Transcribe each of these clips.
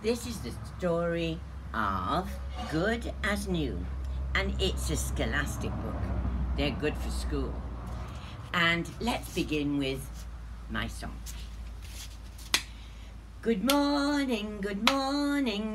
This is the story of Good as New, and it's a scholastic book. They're good for school. And let's begin with my song. Good morning,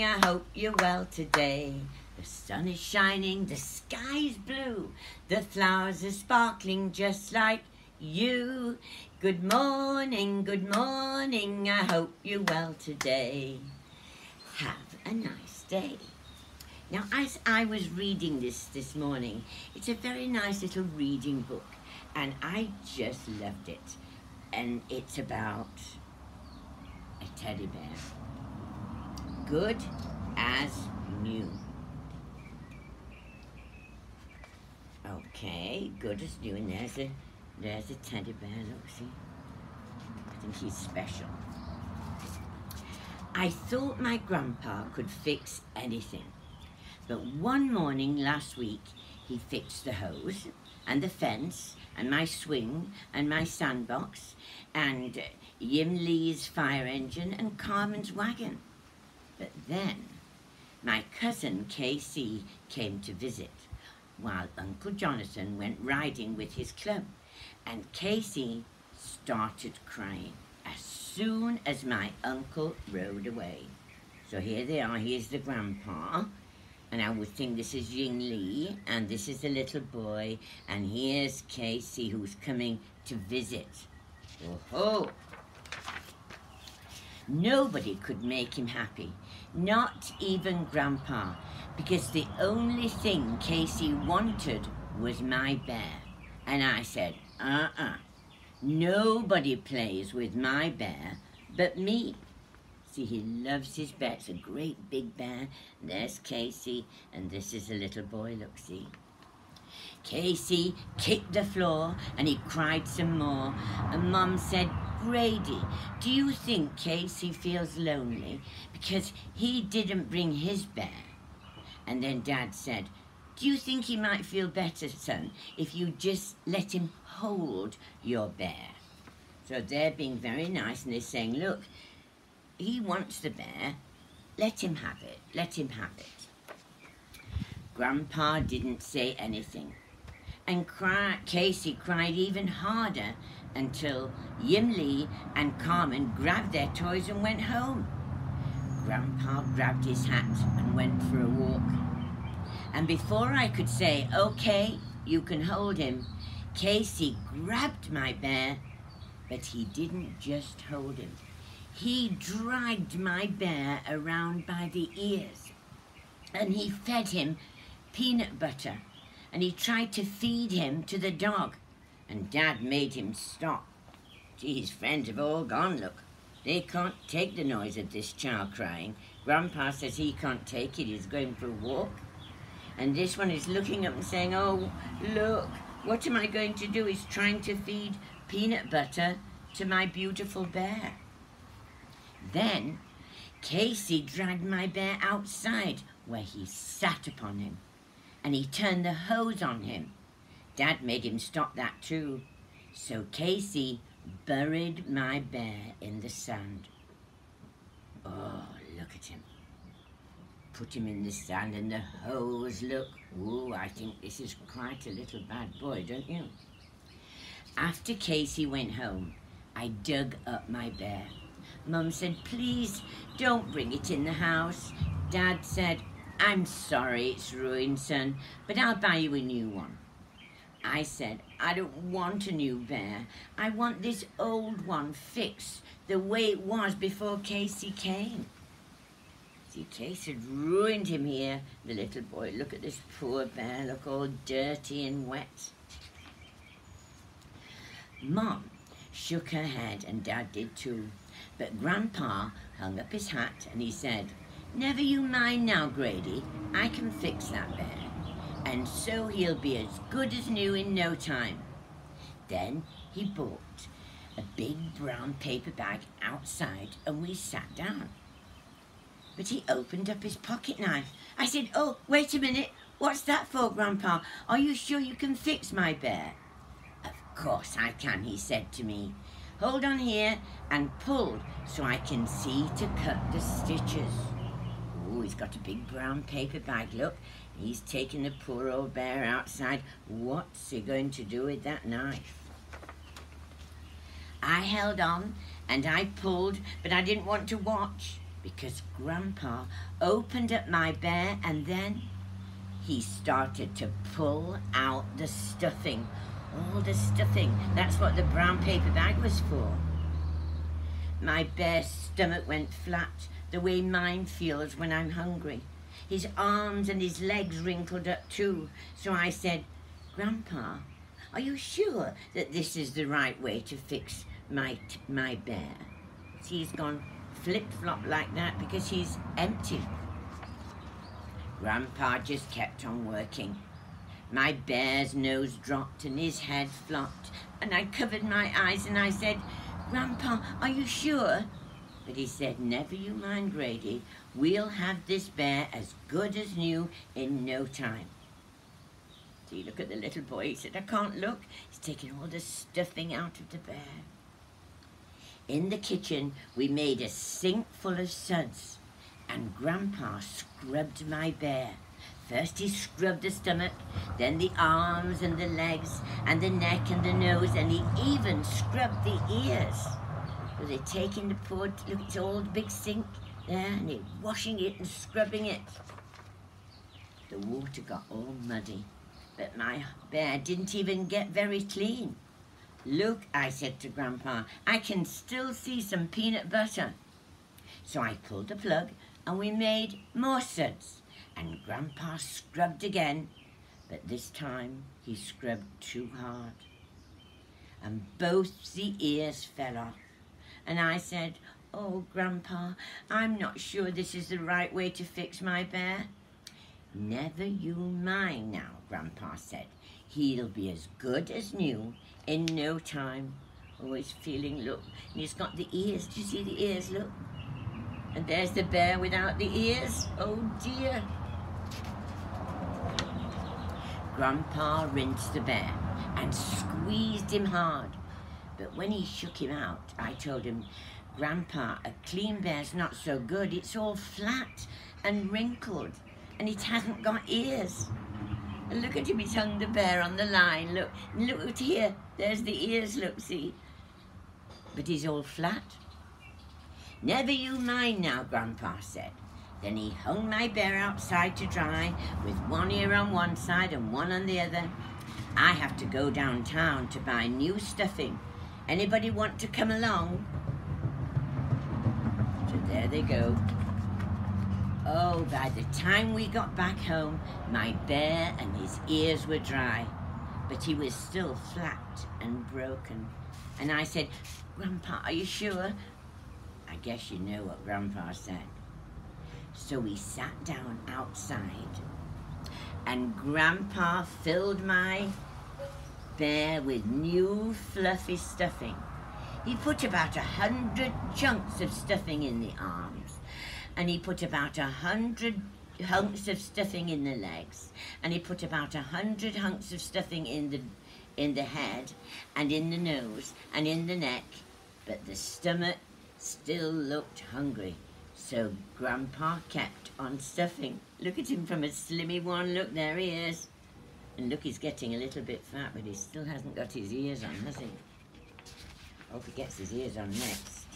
I hope you're well today. The sun is shining, the sky's blue, the flowers are sparkling just like you. Good morning, I hope you're well today. Have a nice day. Now, as I was reading this morning, it's a very nice little reading book, and I just loved it. And it's about a teddy bear. Good as new. Okay, good as new, and there's a teddy bear, look, see? I think he's special. I thought my grandpa could fix anything, but one morning last week he fixed the hose and the fence and my swing and my sandbox and Yim Lee's fire engine and Carmen's wagon. But then my cousin Casey came to visit while Uncle Jonathan went riding with his club, and Casey started crying as soon as my uncle rode away. So here they are, here's the grandpa, and I would think this is Ying Lee, and this is the little boy, and here's Casey who's coming to visit. Oh-ho! Nobody could make him happy, not even Grandpa, because the only thing Casey wanted was my bear. And I said, nobody plays with my bear but me. See, he loves his bear. It's a great big bear. There's Casey, and this is a little boy, look, see. Casey kicked the floor, and he cried some more. And Mum said, Grady, do you think Casey feels lonely because he didn't bring his bear? And then Dad said, do you think he might feel better, son, if you just let him hold your bear? So they're being very nice, and they're saying, look, he wants the bear. Let him have it. Let him have it. Grandpa didn't say anything. And Casey cried even harder until Yim Lee and Carmen grabbed their toys and went home. Grandpa grabbed his hat and went for a walk. And before I could say, okay, you can hold him, Casey grabbed my bear, but he didn't just hold him. He dragged my bear around by the ears, and he fed him peanut butter, and he tried to feed him to the dog, and Dad made him stop. Gee, his friends have all gone, look. They can't take the noise of this child crying. Grandpa says he can't take it, he's going for a walk. And this one is looking up and saying, oh, look, what am I going to do? He's trying to feed peanut butter to my beautiful bear. Then Casey dragged my bear outside where he sat upon him, and he turned the hose on him. Dad made him stop that too. So Casey buried my bear in the sand. Oh, look at him. Put him in the sand and the hose, look. Ooh, I think this is quite a little bad boy, don't you? After Casey went home, I dug up my bear. Mum said, please don't bring it in the house. Dad said, I'm sorry it's ruined, son, but I'll buy you a new one. I said, I don't want a new bear. I want this old one fixed the way it was before Casey came. See, Casey had ruined him here, the little boy. Look at this poor bear, look all dirty and wet. Mom shook her head, and Dad did too. But Grandpa hung up his hat and he said, never you mind now, Grady. I can fix that bear. And so he'll be as good as new in no time. Then he bought a big brown paper bag outside, and we sat down. But he opened up his pocket knife. I said, oh, wait a minute. What's that for, Grandpa? Are you sure you can fix my bear? Of course I can, he said to me. hold on here and pull so I can see to cut the stitches. Oh, he's got a big brown paper bag, look. He's taking the poor old bear outside. What's he going to do with that knife? I held on and I pulled, but I didn't want to watch because Grandpa opened up my bear and then he started to pull out the stuffing. All the stuffing. That's what the brown paper bag was for. My bear's stomach went flat, the way mine feels when I'm hungry. His arms and his legs wrinkled up too. So I said, Grandpa, are you sure that this is the right way to fix my bear? See, he's gone flip-flop like that because he's empty. Grandpa just kept on working. My bear's nose dropped and his head flopped, and I covered my eyes and I said, Grandpa, are you sure? But he said, never you mind, Grady. We'll have this bear as good as new in no time. See, look at the little boy. He said, I can't look. He's taking all the stuffing out of the bear. In the kitchen, we made a sink full of suds, and Grandpa scrubbed my bear. First he scrubbed the stomach, then the arms and the legs, and the neck and the nose, and he even scrubbed the ears. So they're taking the poor, look, it's all the big sink there, and they're washing it and scrubbing it. The water got all muddy, but my bear didn't even get very clean. Look, I said to Grandpa, I can still see some peanut butter. So I pulled the plug, and we made more suds. And Grandpa scrubbed again, but this time he scrubbed too hard. And both the ears fell off. And I said, oh, Grandpa, I'm not sure this is the right way to fix my bear. Never you mind now, Grandpa said. He'll be as good as new in no time. Oh, he's feeling, look, and he's got the ears. Do you see the ears, look? And there's the bear without the ears. Oh, dear. Grandpa rinsed the bear and squeezed him hard. But when he shook him out, I told him, Grandpa, a clean bear's not so good. It's all flat and wrinkled, and it hasn't got ears. And look at him, he's hung the bear on the line. Look, look here, there's the ears, look, see? But he's all flat. Never you mind now, Grandpa said. Then he hung my bear outside to dry with one ear on one side and one on the other. I have to go downtown to buy new stuffing. Anybody want to come along? So there they go. Oh, by the time we got back home, my bear and his ears were dry, but he was still flat and broken. And I said, Grandpa, are you sure? I guess you know what Grandpa said. So we sat down outside, and Grandpa filled my bear with new fluffy stuffing. He put about 100 chunks of stuffing in the arms, and he put about 100 hunks of stuffing in the legs, and he put about 100 hunks of stuffing in the head, and in the nose, and in the neck, but the stomach still looked hungry. So Grandpa kept on stuffing. Look at him from a slimmy one. Look, there he is. And look, he's getting a little bit fat, but he still hasn't got his ears on, has he? Hope he gets his ears on next.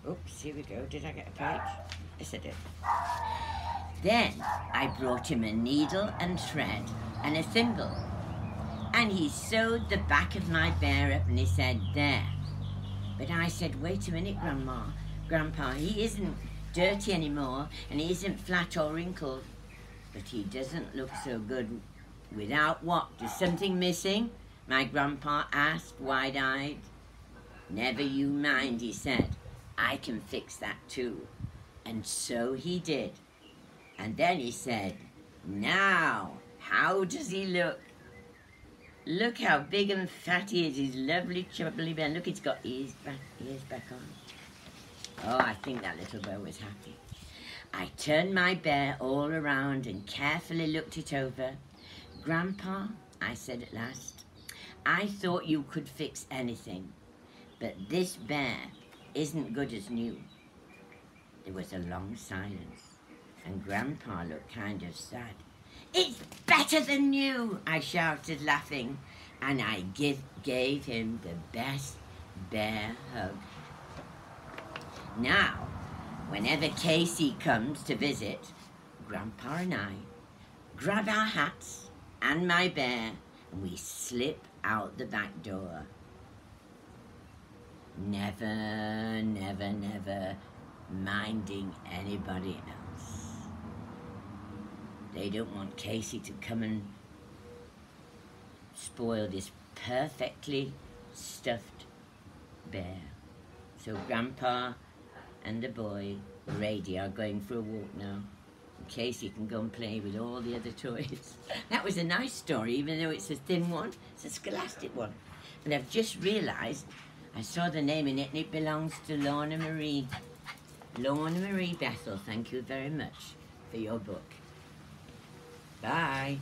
Oops, here we go. Did I get a page? Yes, I did. Then I brought him a needle and thread and a thimble. And he sewed the back of my bear up and he said, there. But I said, wait a minute, Grandpa, he isn't dirty anymore, and he isn't flat or wrinkled, but he doesn't look so good without what? Is something missing? My Grandpa asked, wide-eyed. Never you mind, he said. I can fix that too. And so he did. And then he said, now, how does he look? Look how big and fat he is, his lovely chubbly bear. Look, he's got ears back on. Oh, I think that little bear was happy. I turned my bear all around and carefully looked it over. Grandpa, I said at last, I thought you could fix anything, But this bear isn't good as new. There was a long silence, and Grandpa looked kind of sad. It's better than new, I shouted, laughing, and I gave him the best bear hug. Now, whenever Casey comes to visit, Grandpa and I grab our hats and my bear, and we slip out the back door. Never, never, never minding anybody else. They don't want Casey to come and spoil this perfectly stuffed bear. So Grandpa and the boy, Grady, are going for a walk now. And Casey can go and play with all the other toys. That was a nice story, even though it's a thin one. It's a scholastic one. And I've just realised I saw the name in it, and it belongs to Lorna Marie. Lorna Marie Bethel, thank you very much for your book. Bye.